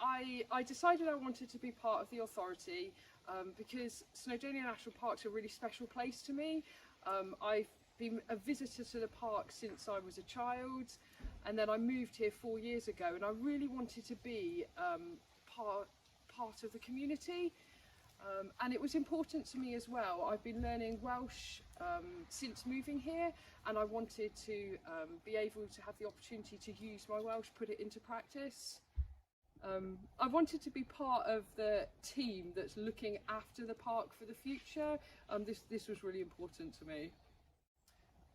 I decided I wanted to be part of the authority because Snowdonia National Park's a really special place to me. I've been a visitor to the park since I was a child, and then I moved here 4 years ago, and I really wanted to be part of the community. And it was important to me as well. I've been learning Welsh since moving here, and I wanted to be able to have the opportunity to use my Welsh, put it into practice. I wanted to be part of the team that's looking after the park for the future. This was really important to me.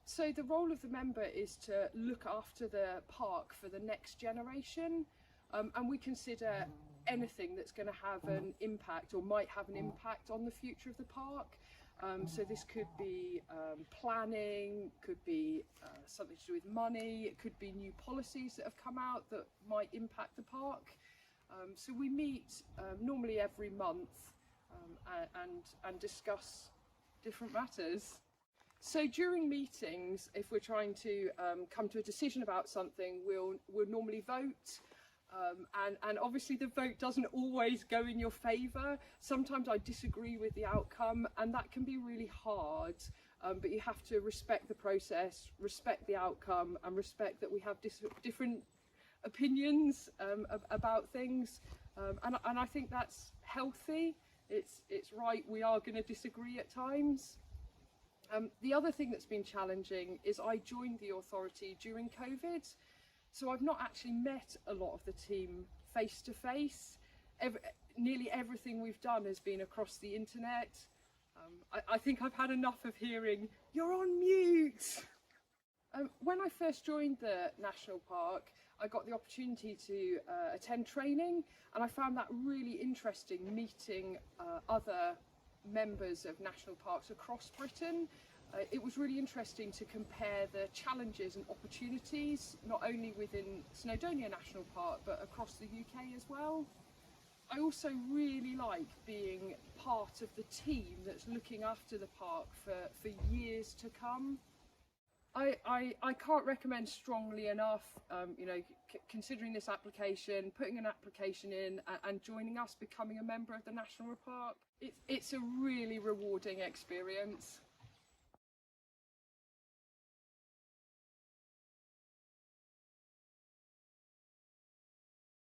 So the role of the member is to look after the park for the next generation, and we consider anything that's going to have an impact or might have an impact on the future of the park. So this could be planning, could be something to do with money, it could be new policies that have come out that might impact the park. So we meet normally every month and discuss different matters. So during meetings, if we're trying to come to a decision about something, we'll normally vote. And obviously the vote doesn't always go in your favour. Sometimes I disagree with the outcome, and that can be really hard, but you have to respect the process, respect the outcome, and respect that we have different opinions about things, and I think that's healthy. It's right, we are going to disagree at times. The other thing that's been challenging is I joined the authority during COVID, so I've not actually met a lot of the team face to face. Nearly everything we've done has been across the internet. I think I've had enough of hearing, "You're on mute." When I first joined the National Park, I got the opportunity to attend training, and I found that really interesting, meeting other members of national parks across Britain. It was really interesting to compare the challenges and opportunities, not only within Snowdonia National Park, but across the UK as well. I also really like being part of the team that's looking after the park for years to come. I can't recommend strongly enough, you know, considering this application, putting an application in and joining us, becoming a member of the National Park. It's a really rewarding experience.